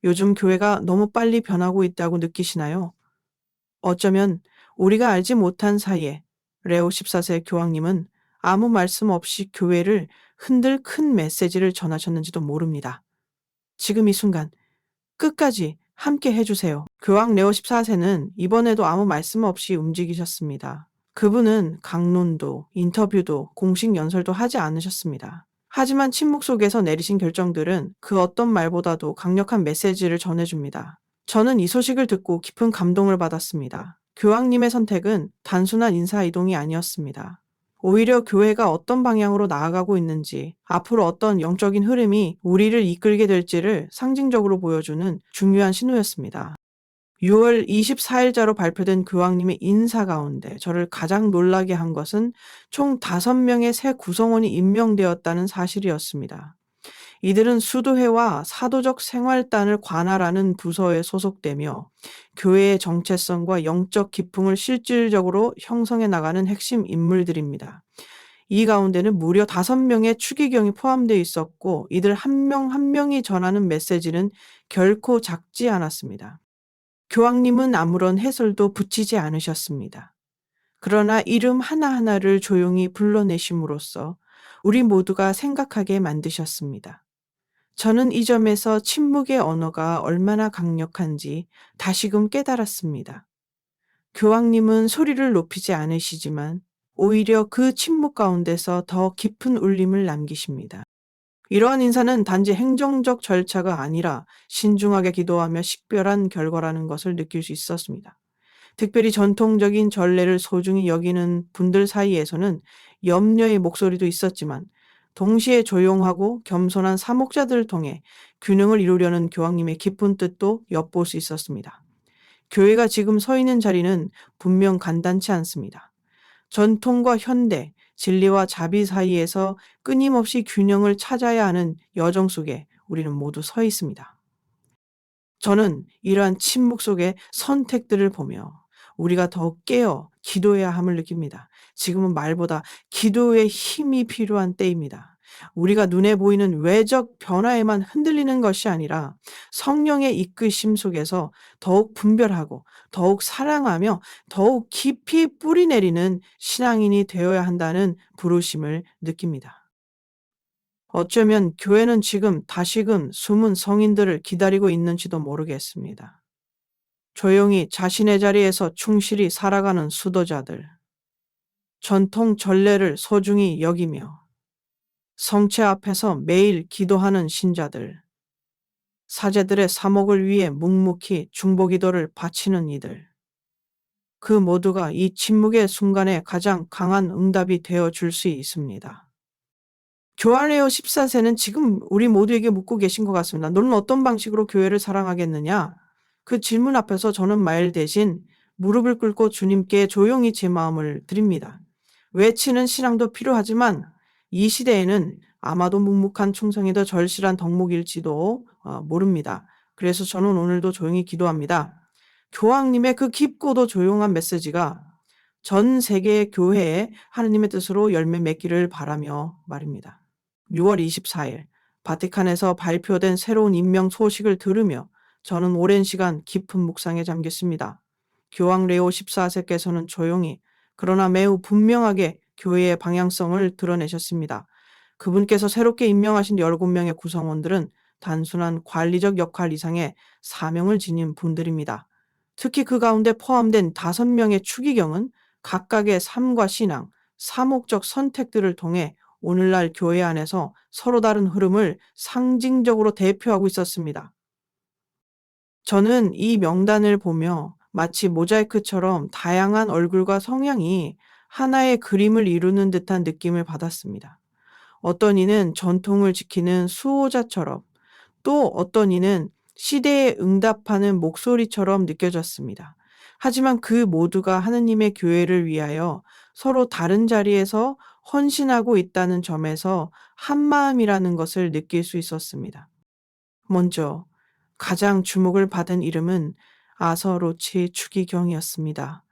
요즘 교회가 너무 빨리 변하고 있다고 느끼시나요? 어쩌면 우리가 알지 못한 사이에 레오 14세 교황님은 아무 말씀 없이 교회를 흔들 큰 메시지를 전하셨는지도 모릅니다. 지금 이 순간 끝까지 함께 해주세요. 교황 레오 14세는 이번에도 아무 말씀 없이 움직이셨습니다. 그분은 강론도, 인터뷰도, 공식 연설도 하지 않으셨습니다. 하지만 침묵 속에서 내리신 결정들은 그 어떤 말보다도 강력한 메시지를 전해줍니다. 저는 이 소식을 듣고 깊은 감동을 받았습니다. 교황님의 선택은 단순한 인사이동이 아니었습니다. 오히려 교회가 어떤 방향으로 나아가고 있는지, 앞으로 어떤 영적인 흐름이 우리를 이끌게 될지를 상징적으로 보여주는 중요한 신호였습니다. 6월 24일자로 발표된 교황님의 인사 가운데 저를 가장 놀라게 한 것은 총 5명의 새 구성원이 임명되었다는 사실이었습니다. 이들은 수도회와 사도적 생활단을 관할하는 부서에 소속되며 교회의 정체성과 영적 기풍을 실질적으로 형성해 나가는 핵심 인물들입니다. 이 가운데는 무려 5명의 추기경이 포함되어 있었고 이들 한 명 한 명이 전하는 메시지는 결코 작지 않았습니다. 교황님은 아무런 해설도 붙이지 않으셨습니다. 그러나 이름 하나하나를 조용히 불러내심으로써 우리 모두가 생각하게 만드셨습니다. 저는 이 점에서 침묵의 언어가 얼마나 강력한지 다시금 깨달았습니다. 교황님은 소리를 높이지 않으시지만 오히려 그 침묵 가운데서 더 깊은 울림을 남기십니다. 이러한 인사는 단지 행정적 절차가 아니라 신중하게 기도하며 식별한 결과라는 것을 느낄 수 있었습니다. 특별히 전통적인 전례를 소중히 여기는 분들 사이에서는 염려의 목소리도 있었지만 동시에 조용하고 겸손한 사목자들을 통해 균형을 이루려는 교황님의 깊은 뜻도 엿볼 수 있었습니다. 교회가 지금 서 있는 자리는 분명 간단치 않습니다. 전통과 현대, 진리와 자비 사이에서 끊임없이 균형을 찾아야 하는 여정 속에 우리는 모두 서 있습니다. 저는 이러한 침묵 속의 선택들을 보며 우리가 더욱 깨어 기도해야 함을 느낍니다. 지금은 말보다 기도의 힘이 필요한 때입니다. 우리가 눈에 보이는 외적 변화에만 흔들리는 것이 아니라 성령의 이끄심 속에서 더욱 분별하고 더욱 사랑하며 더욱 깊이 뿌리 내리는 신앙인이 되어야 한다는 부르심을 느낍니다. 어쩌면 교회는 지금 다시금 숨은 성인들을 기다리고 있는지도 모르겠습니다. 조용히 자신의 자리에서 충실히 살아가는 수도자들, 전통 전례를 소중히 여기며 성체 앞에서 매일 기도하는 신자들, 사제들의 사목을 위해 묵묵히 중보기도를 바치는 이들, 그 모두가 이 침묵의 순간에 가장 강한 응답이 되어 줄 수 있습니다. 교황레오 14세는 지금 우리 모두에게 묻고 계신 것 같습니다. 너는 어떤 방식으로 교회를 사랑하겠느냐? 그 질문 앞에서 저는 말 대신 무릎을 꿇고 주님께 조용히 제 마음을 드립니다. 외치는 신앙도 필요하지만 이 시대에는 아마도 묵묵한 충성이 더 절실한 덕목일지도 모릅니다. 그래서 저는 오늘도 조용히 기도합니다. 교황님의 그 깊고도 조용한 메시지가 전 세계 교회에 하느님의 뜻으로 열매 맺기를 바라며 말입니다. 6월 24일 바티칸에서 발표된 새로운 임명 소식을 들으며 저는 오랜 시간 깊은 묵상에 잠겼습니다. 교황 레오 14세께서는 조용히 그러나 매우 분명하게 교회의 방향성을 드러내셨습니다. 그분께서 새롭게 임명하신 17명의 구성원들은 단순한 관리적 역할 이상의 사명을 지닌 분들입니다. 특히 그 가운데 포함된 5명의 추기경은 각각의 삶과 신앙, 사목적 선택들을 통해 오늘날 교회 안에서 서로 다른 흐름을 상징적으로 대표하고 있었습니다. 저는 이 명단을 보며 마치 모자이크처럼 다양한 얼굴과 성향이 하나의 그림을 이루는 듯한 느낌을 받았습니다. 어떤 이는 전통을 지키는 수호자처럼 또 어떤 이는 시대에 응답하는 목소리처럼 느껴졌습니다. 하지만 그 모두가 하느님의 교회를 위하여 서로 다른 자리에서 헌신하고 있다는 점에서 한마음이라는 것을 느낄 수 있었습니다. 먼저 가장 주목을 받은 이름은 아서로치 추기경이었습니다.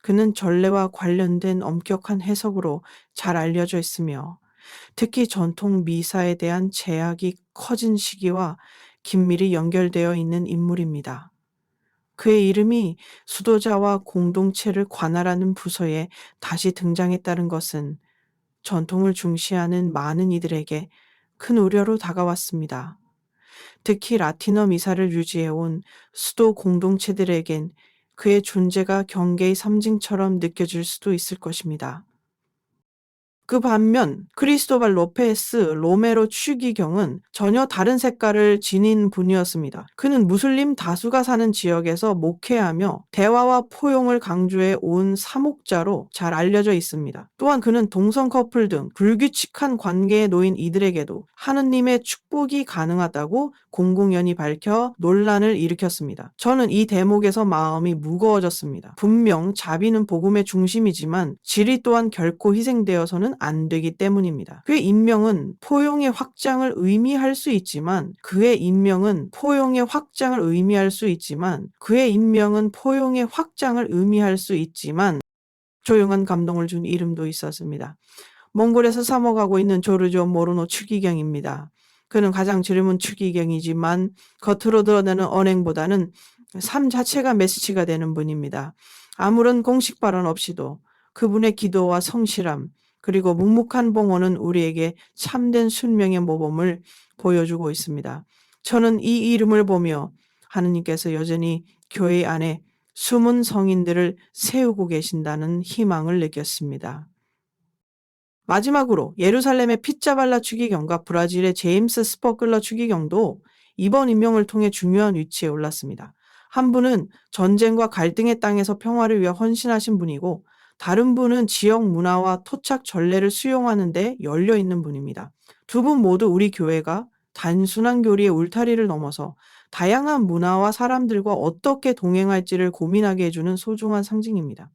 그는 전례와 관련된 엄격한 해석으로 잘 알려져 있으며 특히 전통 미사에 대한 제약이 커진 시기와 긴밀히 연결되어 있는 인물입니다. 그의 이름이 수도자와 공동체를 관할하는 부서에 다시 등장했다는 것은 전통을 중시하는 많은 이들에게 큰 우려로 다가왔습니다. 특히 라틴어 미사를 유지해온 수도 공동체들에겐 그의 존재가 경계의 상징처럼 느껴질 수도 있을 것입니다. 그 반면 크리스토발 로페스 로메로 추기경은 전혀 다른 색깔을 지닌 분이었습니다. 그는 무슬림 다수가 사는 지역에서 목회하며 대화와 포용을 강조해 온 사목자로 잘 알려져 있습니다. 또한 그는 동성 커플 등 불규칙한 관계에 놓인 이들에게도 하느님의 축복이 가능하다고 공공연히 밝혀 논란을 일으켰습니다. 저는 이 대목에서 마음이 무거워졌습니다. 분명 자비는 복음의 중심이지만 진리 또한 결코 희생되어서는 안 되기 때문입니다. 그의 임명은 포용의 확장을 의미할 수 있지만 그의 임명은 포용의 확장을 의미할 수 있지만 조용한 감동을 준 이름도 있었습니다. 몽골에서 사모가고 있는 조르조 모르노 추기경입니다. 그는 가장 젊은 추기경이지만 겉으로 드러내는 언행보다는 삶 자체가 메시지가 되는 분입니다. 아무런 공식 발언 없이도 그분의 기도와 성실함 그리고 묵묵한 봉헌은 우리에게 참된 순명의 모범을 보여주고 있습니다. 저는 이 이름을 보며 하느님께서 여전히 교회 안에 숨은 성인들을 세우고 계신다는 희망을 느꼈습니다. 마지막으로 예루살렘의 피자발라 추기경과 브라질의 제임스 스퍼클러 추기경도 이번 임명을 통해 중요한 위치에 올랐습니다. 한 분은 전쟁과 갈등의 땅에서 평화를 위해 헌신하신 분이고 다른 분은 지역 문화와 토착 전례를 수용하는 데 열려 있는 분입니다. 두 분 모두 우리 교회가 단순한 교리의 울타리를 넘어서 다양한 문화와 사람들과 어떻게 동행할지를 고민하게 해주는 소중한 상징입니다.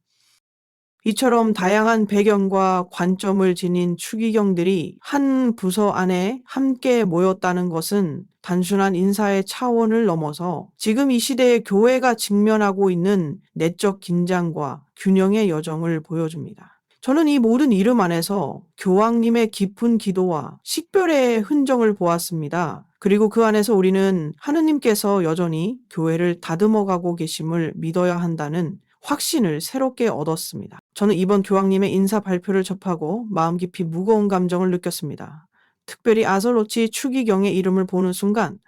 이처럼 다양한 배경과 관점을 지닌 추기경들이 한 부서 안에 함께 모였다는 것은 단순한 인사의 차원을 넘어서 지금 이 시대에 교회가 직면하고 있는 내적 긴장과 균형의 여정을 보여줍니다. 저는 이 모든 이름 안에서 교황님의 깊은 기도와 식별의 흔적을 보았습니다. 그리고 그 안에서 우리는 하느님께서 여전히 교회를 다듬어가고 계심을 믿어야 한다는 확신을 새롭게 얻었습니다. 저는 이번 교황님의 인사 발표를 접하고 마음 깊이 무거운 감정을 느꼈습니다. 특별히 아설로치 추기경의 이름을 보는 순간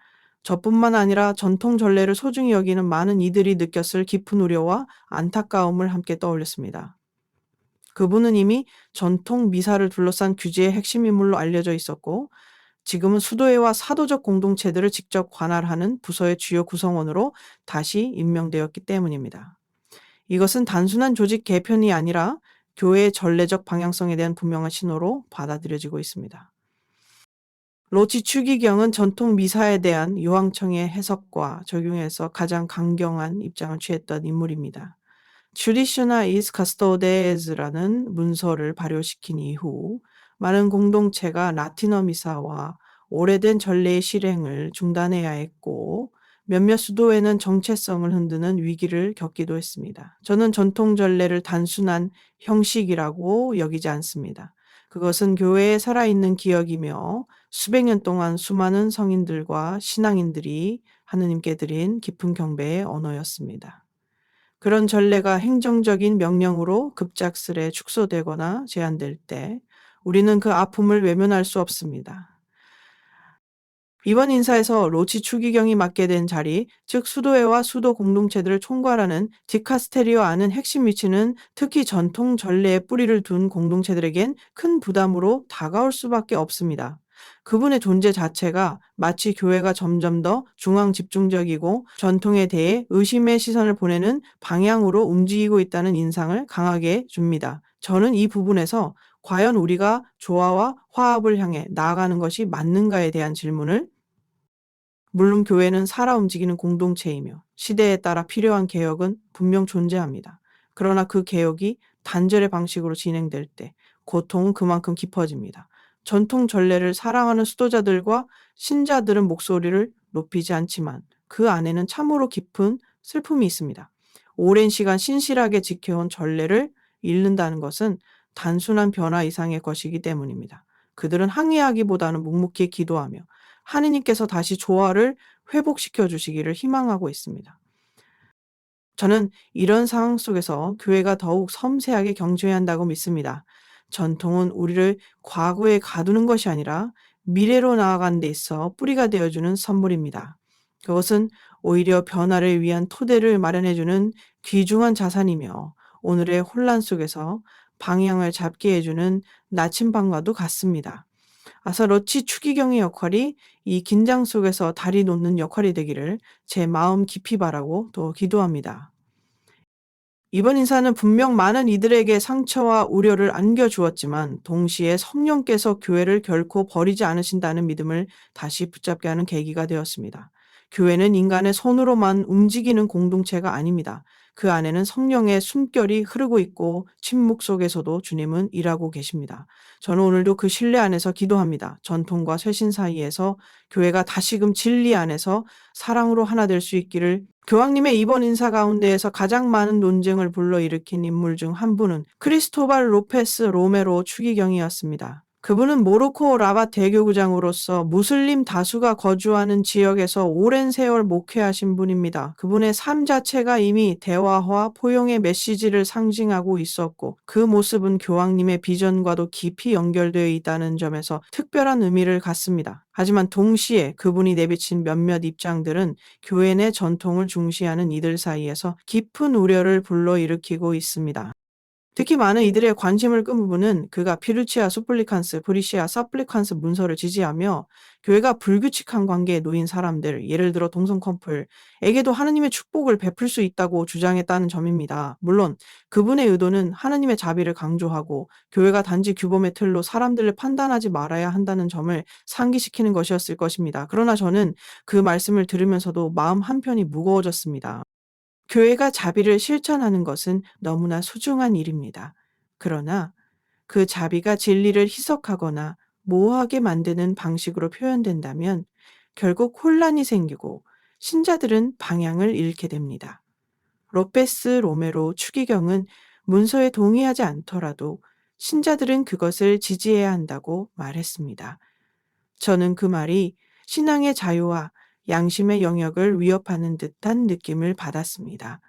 저뿐만 아니라 전통 전례를 소중히 여기는 많은 이들이 느꼈을 깊은 우려와 안타까움을 함께 떠올렸습니다. 그분은 이미 전통 미사를 둘러싼 규제의 핵심 인물로 알려져 있었고 지금은 수도회와 사도적 공동체들을 직접 관할하는 부서의 주요 구성원으로 다시 임명되었기 때문입니다. 이것은 단순한 조직 개편이 아니라 교회의 전례적 방향성에 대한 분명한 신호로 받아들여지고 있습니다. 로치 추기경은 전통 미사에 대한 요항청의 해석과 적용에서 가장 강경한 입장을 취했던 인물입니다. Traditionis Custodes라는 문서를 발효시킨 이후 많은 공동체가 라틴어 미사와 오래된 전례의 실행을 중단해야 했고 몇몇 수도회는 정체성을 흔드는 위기를 겪기도 했습니다. 저는 전통 전례를 단순한 형식이라고 여기지 않습니다. 그것은 교회에 살아있는 기억이며 수백 년 동안 수많은 성인들과 신앙인들이 하느님께 드린 깊은 경배의 언어였습니다. 그런 전례가 행정적인 명령으로 급작스레 축소되거나 제한될 때 우리는 그 아픔을 외면할 수 없습니다. 이번 인사에서 로치 추기경이 맡게 된 자리, 즉 수도회와 수도 공동체들을 총괄하는 디카스테리오 안은 핵심 위치는 특히 전통 전례에 뿌리를 둔 공동체들에겐 큰 부담으로 다가올 수밖에 없습니다. 그분의 존재 자체가 마치 교회가 점점 더 중앙 집중적이고 전통에 대해 의심의 시선을 보내는 방향으로 움직이고 있다는 인상을 강하게 줍니다. 저는 이 부분에서 과연 우리가 조화와 화합을 향해 나아가는 것이 맞는가에 대한 질문을 물론 교회는 살아 움직이는 공동체이며 시대에 따라 필요한 개혁은 분명 존재합니다. 그러나 그 개혁이 단절의 방식으로 진행될 때 고통은 그만큼 깊어집니다. 전통 전례를 사랑하는 수도자들과 신자들은 목소리를 높이지 않지만 그 안에는 참으로 깊은 슬픔이 있습니다. 오랜 시간 신실하게 지켜온 전례를 잃는다는 것은 단순한 변화 이상의 것이기 때문입니다. 그들은 항의하기보다는 묵묵히 기도하며 하느님께서 다시 조화를 회복시켜 주시기를 희망하고 있습니다. 저는 이런 상황 속에서 교회가 더욱 섬세하게 경주해야 한다고 믿습니다. 전통은 우리를 과거에 가두는 것이 아니라 미래로 나아가는 데 있어 뿌리가 되어주는 선물입니다. 그것은 오히려 변화를 위한 토대를 마련해주는 귀중한 자산이며 오늘의 혼란 속에서 방향을 잡게 해주는 나침반과도 같습니다. 아사로치 추기경의 역할이 이 긴장 속에서 다리 놓는 역할이 되기를 제 마음 깊이 바라고 또 기도합니다. 이번 인사는 분명 많은 이들에게 상처와 우려를 안겨주었지만 동시에 성령께서 교회를 결코 버리지 않으신다는 믿음을 다시 붙잡게 하는 계기가 되었습니다. 교회는 인간의 손으로만 움직이는 공동체가 아닙니다. 그 안에는 성령의 숨결이 흐르고 있고 침묵 속에서도 주님은 일하고 계십니다. 저는 오늘도 그 신뢰 안에서 기도합니다. 전통과 쇄신 사이에서 교회가 다시금 진리 안에서 사랑으로 하나 될 수 있기를. 교황님의 이번 인사 가운데에서 가장 많은 논쟁을 불러일으킨 인물 중 한 분은 크리스토발 로페스 로메로 추기경이었습니다. 그분은 모로코 라bat 대교구장으로서 무슬림 다수가 거주하는 지역에서 오랜 세월 목회하신 분입니다. 그분의 삶 자체가 이미 대화와 포용의 메시지를 상징하고 있었고 그 모습은 교황님의 비전과도 깊이 연결되어 있다는 점에서 특별한 의미를 갖습니다. 하지만 동시에 그분이 내비친 몇몇 입장들은 교회 내 전통을 중시하는 이들 사이에서 깊은 우려를 불러일으키고 있습니다. 특히 많은 이들의 관심을 끈 부분은 그가 피루치아 수플리칸스, 브리시아 서플리칸스 문서를 지지하며 교회가 불규칙한 관계에 놓인 사람들, 예를 들어 동성 커플에게도 하느님의 축복을 베풀 수 있다고 주장했다는 점입니다. 물론 그분의 의도는 하느님의 자비를 강조하고 교회가 단지 규범의 틀로 사람들을 판단하지 말아야 한다는 점을 상기시키는 것이었을 것입니다. 그러나 저는 그 말씀을 들으면서도 마음 한편이 무거워졌습니다. 교회가 자비를 실천하는 것은 너무나 소중한 일입니다. 그러나 그 자비가 진리를 희석하거나 모호하게 만드는 방식으로 표현된다면 결국 혼란이 생기고 신자들은 방향을 잃게 됩니다. 로페스 로메로 추기경은 문서에 동의하지 않더라도 신자들은 그것을 지지해야 한다고 말했습니다. 저는 그 말이 신앙의 자유와 양심의 영역을 위협하는 듯한 느낌을 받았습니다.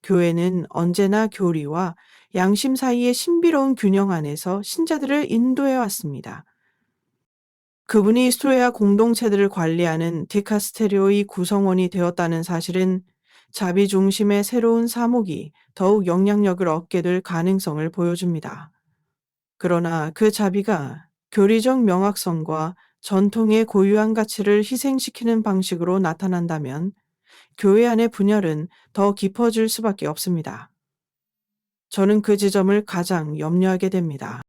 교회는 언제나 교리와 양심 사이의 신비로운 균형 안에서 신자들을 인도해 왔습니다. 그분이 스토레아 공동체들을 관리하는 디카스테리오의 구성원이 되었다는 사실은 자비 중심의 새로운 사목이 더욱 영향력을 얻게 될 가능성을 보여줍니다. 그러나 그 자비가 교리적 명확성과 전통의 고유한 가치를 희생시키는 방식으로 나타난다면 교회 안의 분열은 더 깊어질 수밖에 없습니다. 저는 그 지점을 가장 염려하게 됩니다.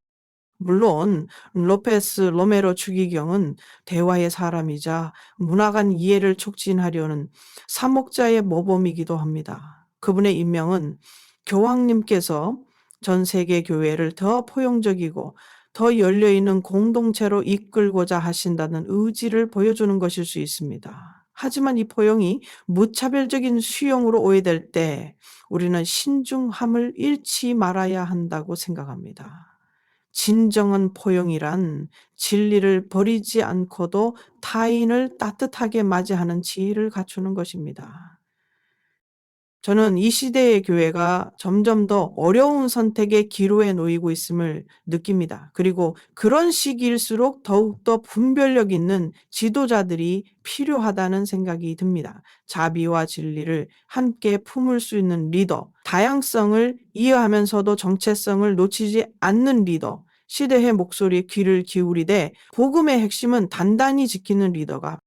물론 로페스 로메로 추기경은 대화의 사람이자 문화 간 이해를 촉진하려는 사목자의 모범이기도 합니다. 그분의 임명은 교황님께서 전 세계 교회를 더 포용적이고 더 열려있는 공동체로 이끌고자 하신다는 의지를 보여주는 것일 수 있습니다. 하지만 이 포용이 무차별적인 수용으로 오해될 때 우리는 신중함을 잃지 말아야 한다고 생각합니다. 진정한 포용이란 진리를 버리지 않고도 타인을 따뜻하게 맞이하는 지혜를 갖추는 것입니다. 저는 이 시대의 교회가 점점 더 어려운 선택의 기로에 놓이고 있음을 느낍니다. 그리고 그런 시기일수록 더욱더 분별력 있는 지도자들이 필요하다는 생각이 듭니다. 자비와 진리를 함께 품을 수 있는 리더, 다양성을 이해하면서도 정체성을 놓치지 않는 리더, 시대의 목소리에 귀를 기울이되 복음의 핵심은 단단히 지키는 리더가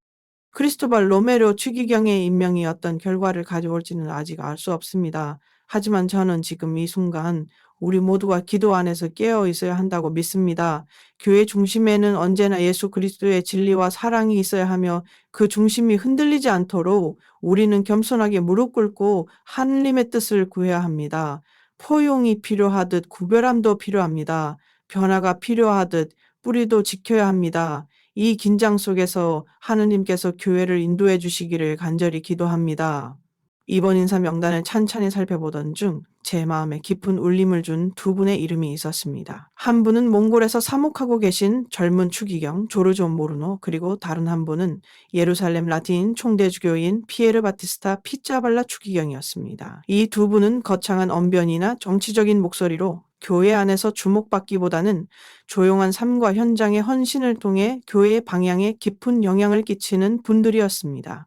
크리스토발 로메로 추기경의 임명이 어떤 결과를 가져올지는 아직 알 수 없습니다. 하지만 저는 지금 이 순간 우리 모두가 기도 안에서 깨어 있어야 한다고 믿습니다. 교회 중심에는 언제나 예수 그리스도의 진리와 사랑이 있어야 하며 그 중심이 흔들리지 않도록 우리는 겸손하게 무릎 꿇고 하느님의 뜻을 구해야 합니다. 포용이 필요하듯 구별함도 필요합니다. 변화가 필요하듯 뿌리도 지켜야 합니다. 이 긴장 속에서 하느님께서 교회를 인도해 주시기를 간절히 기도합니다. 이번 인사 명단을 찬찬히 살펴보던 중 제 마음에 깊은 울림을 준 두 분의 이름이 있었습니다. 한 분은 몽골에서 사목하고 계신 젊은 추기경 조르존 모르노, 그리고 다른 한 분은 예루살렘 라틴 총대주교인 피에르 바티스타 피자발라 추기경이었습니다. 이 두 분은 거창한 언변이나 정치적인 목소리로 교회 안에서 주목받기보다는 조용한 삶과 현장의 헌신을 통해 교회의 방향에 깊은 영향을 끼치는 분들이었습니다.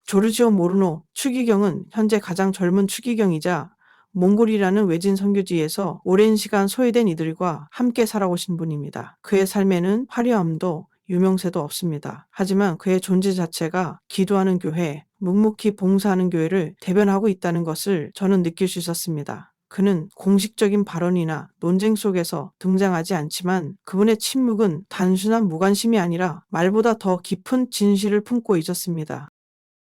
조르지오 모르노 추기경은 현재 가장 젊은 추기경이자 몽골이라는 외진 선교지에서 오랜 시간 소외된 이들과 함께 살아오신 분입니다. 그의 삶에는 화려함도 유명세도 없습니다. 하지만 그의 존재 자체가 기도하는 교회, 묵묵히 봉사하는 교회를 대변하고 있다는 것을 저는 느낄 수 있었습니다. 그는 공식적인 발언이나 논쟁 속에서 등장하지 않지만 그분의 침묵은 단순한 무관심이 아니라 말보다 더 깊은 진실을 품고 있었습니다.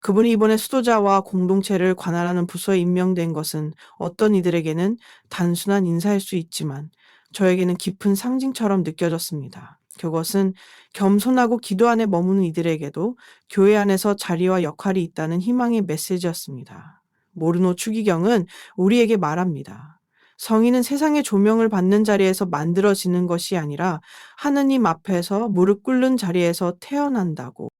그분이 이번에 수도자와 공동체를 관할하는 부서에 임명된 것은 어떤 이들에게는 단순한 인사일 수 있지만 저에게는 깊은 상징처럼 느껴졌습니다. 그것은 겸손하고 기도 안에 머무는 이들에게도 교회 안에서 자리와 역할이 있다는 희망의 메시지였습니다. 모르노 추기경은 우리에게 말합니다. 성인은 세상의 조명을 받는 자리에서 만들어지는 것이 아니라 하느님 앞에서 무릎 꿇는 자리에서 태어난다고.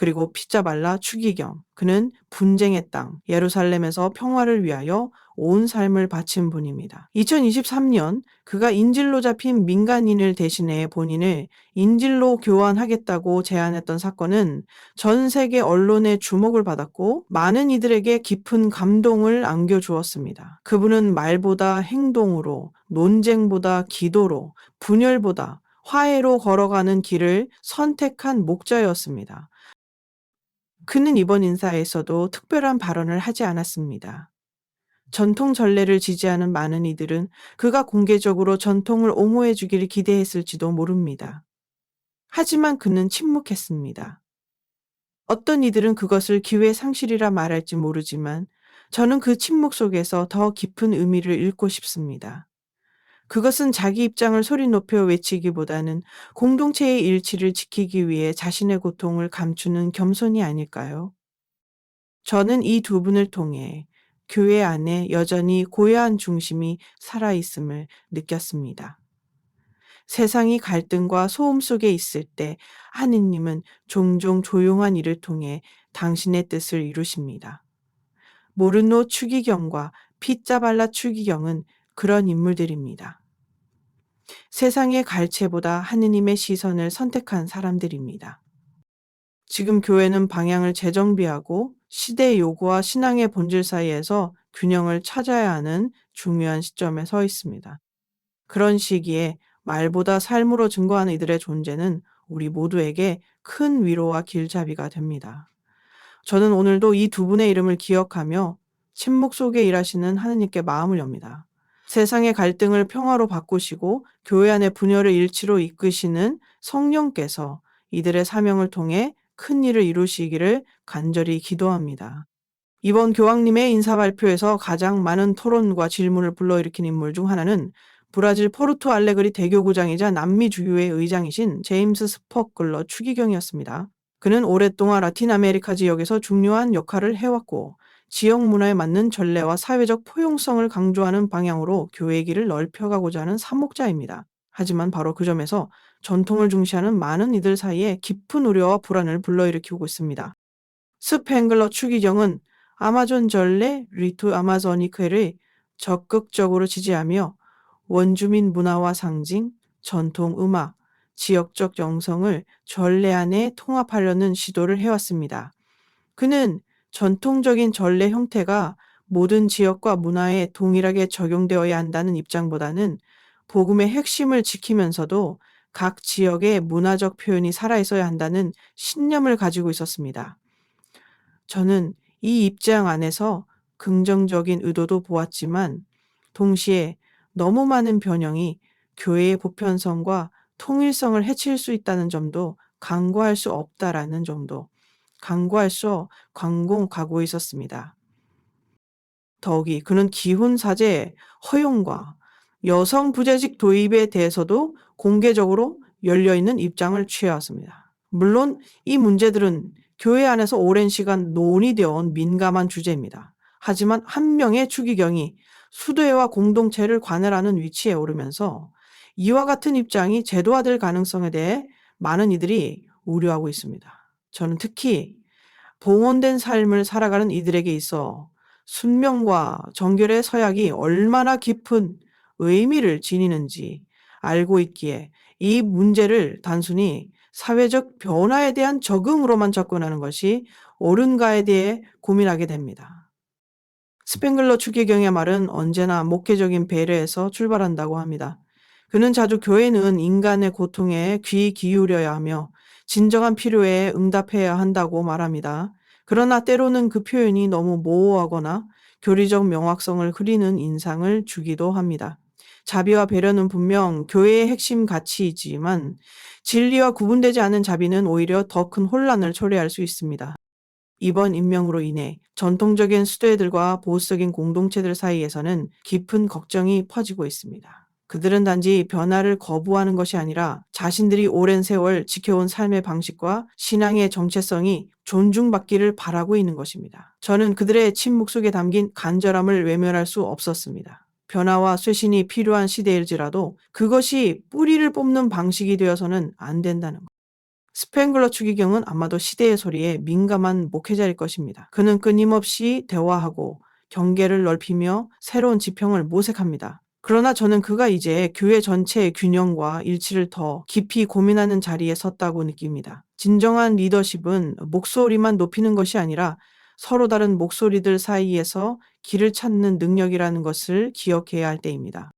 그리고 피자발라 추기경, 그는 분쟁의 땅 예루살렘에서 평화를 위하여 온 삶을 바친 분입니다. 2023년 그가 인질로 잡힌 민간인을 대신해 본인을 인질로 교환하겠다고 제안했던 사건은 전 세계 언론의 주목을 받았고 많은 이들에게 깊은 감동을 안겨주었습니다. 그분은 말보다 행동으로, 논쟁보다 기도로, 분열보다 화해로 걸어가는 길을 선택한 목자였습니다. 그는 이번 인사에서도 특별한 발언을 하지 않았습니다. 전통 전례를 지지하는 많은 이들은 그가 공개적으로 전통을 옹호해 주기를 기대했을지도 모릅니다. 하지만 그는 침묵했습니다. 어떤 이들은 그것을 기회 상실이라 말할지 모르지만 저는 그 침묵 속에서 더 깊은 의미를 읽고 싶습니다. 그것은 자기 입장을 소리 높여 외치기보다는 공동체의 일치를 지키기 위해 자신의 고통을 감추는 겸손이 아닐까요? 저는 이 두 분을 통해 교회 안에 여전히 고요한 중심이 살아있음을 느꼈습니다. 세상이 갈등과 소음 속에 있을 때 하느님은 종종 조용한 일을 통해 당신의 뜻을 이루십니다. 모르노 추기경과 피자발라 추기경은 그런 인물들입니다. 세상의 갈채보다 하느님의 시선을 선택한 사람들입니다. 지금 교회는 방향을 재정비하고 시대의 요구와 신앙의 본질 사이에서 균형을 찾아야 하는 중요한 시점에 서 있습니다. 그런 시기에 말보다 삶으로 증거하는 이들의 존재는 우리 모두에게 큰 위로와 길잡이가 됩니다. 저는 오늘도 이 두 분의 이름을 기억하며 침묵 속에 일하시는 하느님께 마음을 엽니다. 세상의 갈등을 평화로 바꾸시고 교회 안의 분열을 일치로 이끄시는 성령께서 이들의 사명을 통해 큰 일을 이루시기를 간절히 기도합니다. 이번 교황님의 인사 발표에서 가장 많은 토론과 질문을 불러일으킨 인물 중 하나는 브라질 포르투 알레그리 대교구장이자 남미 주교회 의장이신 제임스 스퍼글러 추기경이었습니다. 그는 오랫동안 라틴 아메리카 지역에서 중요한 역할을 해왔고 지역 문화에 맞는 전례와 사회적 포용성을 강조하는 방향으로 교회의 길을 넓혀가고자 하는 사목자입니다. 하지만 바로 그 점에서 전통을 중시하는 많은 이들 사이에 깊은 우려와 불안을 불러일으키고 있습니다. 스팽글러 추기경은 아마존 전례 리투 아마조니크를 적극적으로 지지하며 원주민 문화와 상징, 전통 음악, 지역적 영성을 전례 안에 통합하려는 시도를 해왔습니다. 그는 전통적인 전례 형태가 모든 지역과 문화에 동일하게 적용되어야 한다는 입장보다는 복음의 핵심을 지키면서도 각 지역의 문화적 표현이 살아있어야 한다는 신념을 가지고 있었습니다. 저는 이 입장 안에서 긍정적인 의도도 보았지만 동시에 너무 많은 변형이 교회의 보편성과 통일성을 해칠 수 있다는 점도 간과할 수 없다라는 점도 강공하고 있었습니다. 더욱이 그는 기혼사제 허용과 여성 부재직 도입에 대해서도 공개적으로 열려있는 입장을 취해왔습니다. 물론 이 문제들은 교회 안에서 오랜 시간 논의되어 온 민감한 주제입니다. 하지만 한 명의 추기경이 수도회와 공동체를 관할하는 위치에 오르면서 이와 같은 입장이 제도화될 가능성에 대해 많은 이들이 우려하고 있습니다. 저는 특히 봉헌된 삶을 살아가는 이들에게 있어 순명과 정결의 서약이 얼마나 깊은 의미를 지니는지 알고 있기에 이 문제를 단순히 사회적 변화에 대한 적응으로만 접근하는 것이 옳은가에 대해 고민하게 됩니다. 스팽글러 추기경의 말은 언제나 목회적인 배려에서 출발한다고 합니다. 그는 자주 교회는 인간의 고통에 귀 기울여야 하며 진정한 필요에 응답해야 한다고 말합니다. 그러나 때로는 그 표현이 너무 모호하거나 교리적 명확성을 흐리는 인상을 주기도 합니다. 자비와 배려는 분명 교회의 핵심 가치이지만 진리와 구분되지 않은 자비는 오히려 더 큰 혼란을 초래할 수 있습니다. 이번 임명으로 인해 전통적인 수도회들과 보수적인 공동체들 사이에서는 깊은 걱정이 퍼지고 있습니다. 그들은 단지 변화를 거부하는 것이 아니라 자신들이 오랜 세월 지켜온 삶의 방식과 신앙의 정체성이 존중받기를 바라고 있는 것입니다. 저는 그들의 침묵 속에 담긴 간절함을 외면할 수 없었습니다. 변화와 쇄신이 필요한 시대일지라도 그것이 뿌리를 뽑는 방식이 되어서는 안 된다는 것. 스팽글러 추기경은 아마도 시대의 소리에 민감한 목회자일 것입니다. 그는 끊임없이 대화하고 경계를 넓히며 새로운 지평을 모색합니다. 그러나 저는 그가 이제 교회 전체의 균형과 일치를 더 깊이 고민하는 자리에 섰다고 느낍니다. 진정한 리더십은 목소리만 높이는 것이 아니라 서로 다른 목소리들 사이에서 길을 찾는 능력이라는 것을 기억해야 할 때입니다.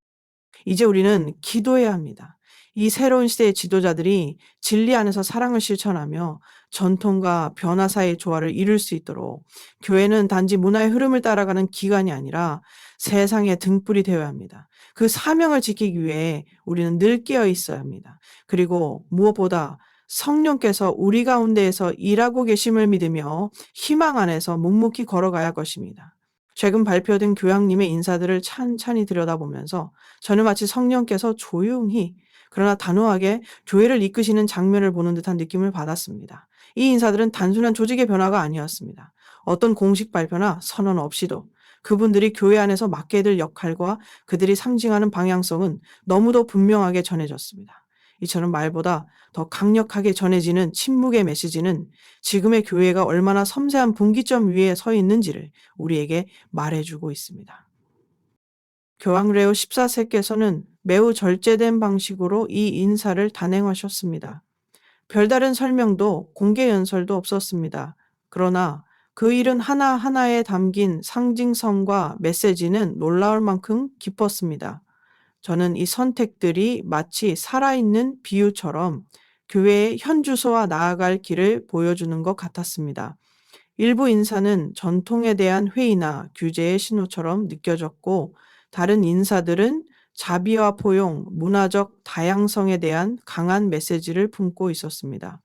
이제 우리는 기도해야 합니다. 이 새로운 시대의 지도자들이 진리 안에서 사랑을 실천하며 전통과 변화 사이의 조화를 이룰 수 있도록 교회는 단지 문화의 흐름을 따라가는 기관이 아니라 세상의 등불이 되어야 합니다. 그 사명을 지키기 위해 우리는 늘 깨어 있어야 합니다. 그리고 무엇보다 성령께서 우리 가운데에서 일하고 계심을 믿으며 희망 안에서 묵묵히 걸어가야 할 것입니다. 최근 발표된 교황님의 인사들을 찬찬히 들여다보면서 저는 마치 성령께서 조용히 그러나 단호하게 교회를 이끄시는 장면을 보는 듯한 느낌을 받았습니다. 이 인사들은 단순한 조직의 변화가 아니었습니다. 어떤 공식 발표나 선언 없이도 그분들이 교회 안에서 맡게 될 역할과 그들이 상징하는 방향성은 너무도 분명하게 전해졌습니다. 이처럼 말보다 더 강력하게 전해지는 침묵의 메시지는 지금의 교회가 얼마나 섬세한 분기점 위에 서 있는지를 우리에게 말해주고 있습니다. 교황 레오 14세께서는 매우 절제된 방식으로 이 인사를 단행하셨습니다. 별다른 설명도 공개 연설도 없었습니다. 그러나 그 일은 하나하나에 담긴 상징성과 메시지는 놀라울 만큼 깊었습니다. 저는 이 선택들이 마치 살아있는 비유처럼 교회의 현주소와 나아갈 길을 보여주는 것 같았습니다. 일부 인사는 전통에 대한 회의나 규제의 신호처럼 느껴졌고, 다른 인사들은 자비와 포용, 문화적 다양성에 대한 강한 메시지를 품고 있었습니다.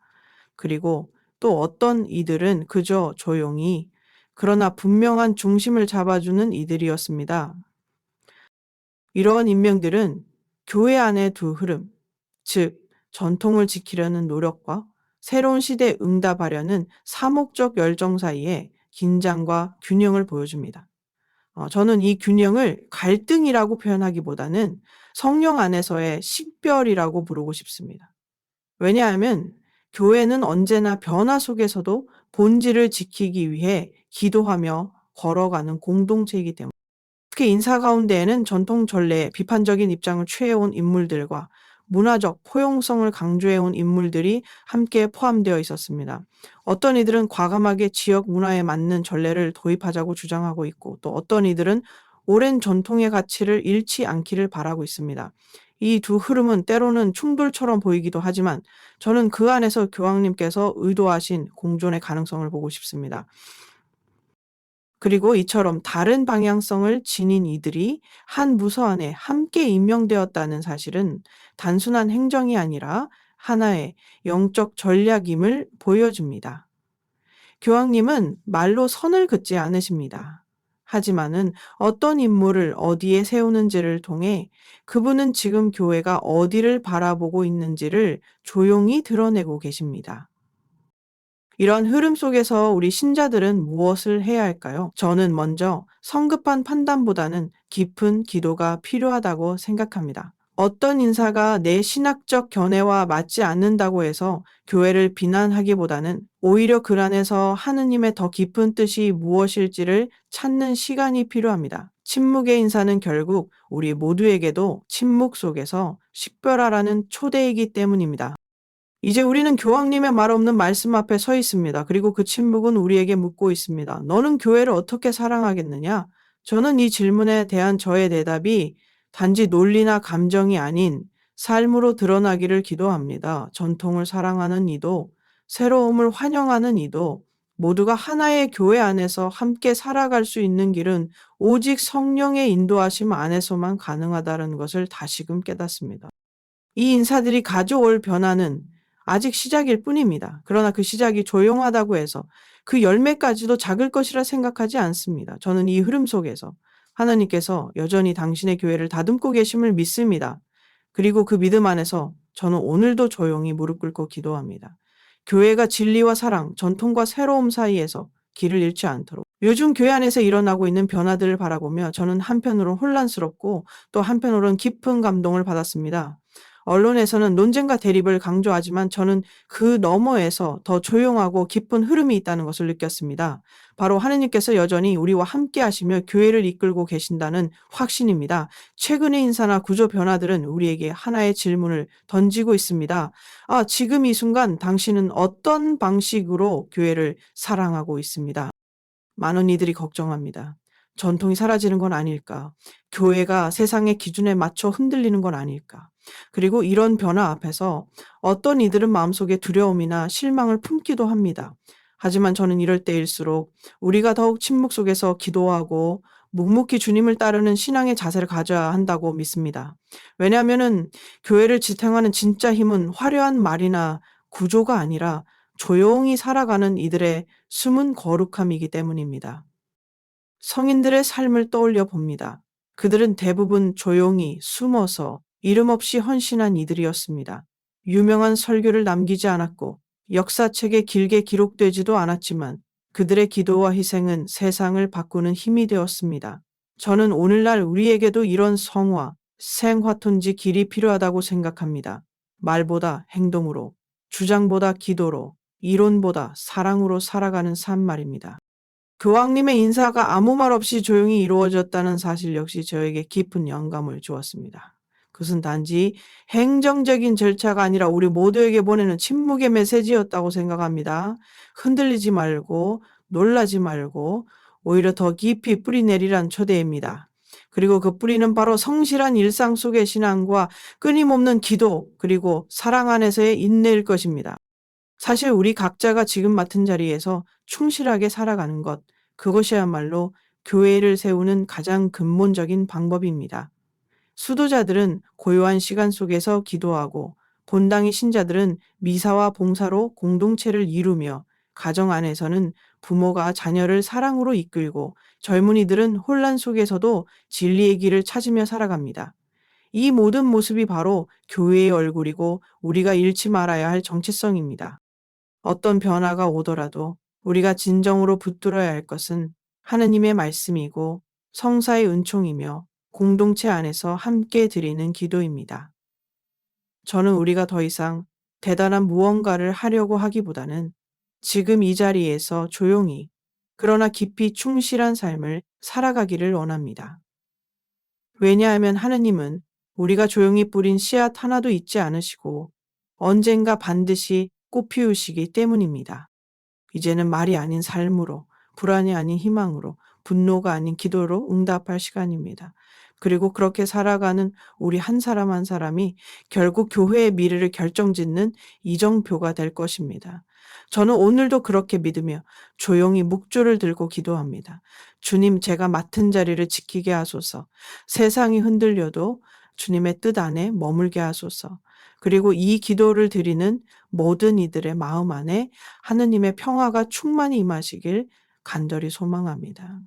그리고 또 어떤 이들은 그저 조용히, 그러나 분명한 중심을 잡아주는 이들이었습니다. 이러한 인명들은 교회 안의 두 흐름, 즉 전통을 지키려는 노력과 새로운 시대에 응답하려는 사목적 열정 사이에 긴장과 균형을 보여줍니다. 저는 이 균형을 갈등이라고 표현하기보다는 성령 안에서의 식별이라고 부르고 싶습니다. 왜냐하면 교회는 언제나 변화 속에서도 본질을 지키기 위해 기도하며 걸어가는 공동체이기 때문입니다. 특히 인사 가운데에는 전통 전례에 비판적인 입장을 취해온 인물들과 문화적 포용성을 강조해온 인물들이 함께 포함되어 있었습니다. 어떤 이들은 과감하게 지역 문화에 맞는 전례를 도입하자고 주장하고 있고, 또 어떤 이들은 오랜 전통의 가치를 잃지 않기를 바라고 있습니다. 이 두 흐름은 때로는 충돌처럼 보이기도 하지만 저는 그 안에서 교황님께서 의도하신 공존의 가능성을 보고 싶습니다. 그리고 이처럼 다른 방향성을 지닌 이들이 한 부서 안에 함께 임명되었다는 사실은 단순한 행정이 아니라 하나의 영적 전략임을 보여줍니다. 교황님은 말로 선을 긋지 않으십니다. 하지만은 어떤 인물을 어디에 세우는지를 통해 그분은 지금 교회가 어디를 바라보고 있는지를 조용히 드러내고 계십니다. 이런 흐름 속에서 우리 신자들은 무엇을 해야 할까요? 저는 먼저 성급한 판단보다는 깊은 기도가 필요하다고 생각합니다. 어떤 인사가 내 신학적 견해와 맞지 않는다고 해서 교회를 비난하기보다는 오히려 그 안에서 하느님의 더 깊은 뜻이 무엇일지를 찾는 시간이 필요합니다. 침묵의 인사는 결국 우리 모두에게도 침묵 속에서 식별하라는 초대이기 때문입니다. 이제 우리는 교황님의 말 없는 말씀 앞에 서 있습니다. 그리고 그 침묵은 우리에게 묻고 있습니다. 너는 교회를 어떻게 사랑하겠느냐? 저는 이 질문에 대한 저의 대답이 단지 논리나 감정이 아닌 삶으로 드러나기를 기도합니다. 전통을 사랑하는 이도, 새로움을 환영하는 이도, 모두가 하나의 교회 안에서 함께 살아갈 수 있는 길은 오직 성령의 인도하심 안에서만 가능하다는 것을 다시금 깨닫습니다. 이 인사들이 가져올 변화는 아직 시작일 뿐입니다. 그러나 그 시작이 조용하다고 해서 그 열매까지도 작을 것이라 생각하지 않습니다. 저는 이 흐름 속에서 하나님께서 여전히 당신의 교회를 다듬고 계심을 믿습니다. 그리고 그 믿음 안에서 저는 오늘도 조용히 무릎 꿇고 기도합니다. 교회가 진리와 사랑, 전통과 새로움 사이에서 길을 잃지 않도록. 요즘 교회 안에서 일어나고 있는 변화들을 바라보며 저는 한편으로는 혼란스럽고 또 한편으로는 깊은 감동을 받았습니다. 언론에서는 논쟁과 대립을 강조하지만 저는 그 너머에서 더 조용하고 깊은 흐름이 있다는 것을 느꼈습니다. 바로 하느님께서 여전히 우리와 함께 하시며 교회를 이끌고 계신다는 확신입니다. 최근의 인사나 구조 변화들은 우리에게 하나의 질문을 던지고 있습니다. 지금 이 순간 당신은 어떤 방식으로 교회를 사랑하고 있습니다. 많은 이들이 걱정합니다. 전통이 사라지는 건 아닐까? 교회가 세상의 기준에 맞춰 흔들리는 건 아닐까? 그리고 이런 변화 앞에서 어떤 이들은 마음속에 두려움이나 실망을 품기도 합니다. 하지만 저는 이럴 때일수록 우리가 더욱 침묵 속에서 기도하고 묵묵히 주님을 따르는 신앙의 자세를 가져야 한다고 믿습니다. 왜냐하면은 교회를 지탱하는 진짜 힘은 화려한 말이나 구조가 아니라 조용히 살아가는 이들의 숨은 거룩함이기 때문입니다. 성인들의 삶을 떠올려 봅니다. 그들은 대부분 조용히 숨어서 이름 없이 헌신한 이들이었습니다. 유명한 설교를 남기지 않았고 역사책에 길게 기록되지도 않았지만 그들의 기도와 희생은 세상을 바꾸는 힘이 되었습니다. 저는 오늘날 우리에게도 이런 성화, 생화톤지 길이 필요하다고 생각합니다. 말보다 행동으로, 주장보다 기도로, 이론보다 사랑으로 살아가는 삶 말입니다. 교황님의 인사가 아무 말 없이 조용히 이루어졌다는 사실 역시 저에게 깊은 영감을 주었습니다. 그것은 단지 행정적인 절차가 아니라 우리 모두에게 보내는 침묵의 메시지였다고 생각합니다. 흔들리지 말고 놀라지 말고 오히려 더 깊이 뿌리 내리란 초대입니다. 그리고 그 뿌리는 바로 성실한 일상 속의 신앙과 끊임없는 기도 그리고 사랑 안에서의 인내일 것입니다. 사실 우리 각자가 지금 맡은 자리에서 충실하게 살아가는 것, 그것이야말로 교회를 세우는 가장 근본적인 방법입니다. 수도자들은 고요한 시간 속에서 기도하고 본당의 신자들은 미사와 봉사로 공동체를 이루며 가정 안에서는 부모가 자녀를 사랑으로 이끌고 젊은이들은 혼란 속에서도 진리의 길을 찾으며 살아갑니다. 이 모든 모습이 바로 교회의 얼굴이고 우리가 잃지 말아야 할 정체성입니다. 어떤 변화가 오더라도 우리가 진정으로 붙들어야 할 것은 하느님의 말씀이고 성사의 은총이며 공동체 안에서 함께 드리는 기도입니다. 저는 우리가 더 이상 대단한 무언가를 하려고 하기보다는 지금 이 자리에서 조용히 그러나 깊이 충실한 삶을 살아가기를 원합니다. 왜냐하면 하느님은 우리가 조용히 뿌린 씨앗 하나도 잊지 않으시고 언젠가 반드시 꽃 피우시기 때문입니다. 이제는 말이 아닌 삶으로, 불안이 아닌 희망으로, 분노가 아닌 기도로 응답할 시간입니다. 그리고 그렇게 살아가는 우리 한 사람 한 사람이 결국 교회의 미래를 결정짓는 이정표가 될 것입니다. 저는 오늘도 그렇게 믿으며 조용히 묵주를 들고 기도합니다. 주님, 제가 맡은 자리를 지키게 하소서. 세상이 흔들려도 주님의 뜻 안에 머물게 하소서. 그리고 이 기도를 드리는 모든 이들의 마음 안에 하느님의 평화가 충만히 임하시길 간절히 소망합니다.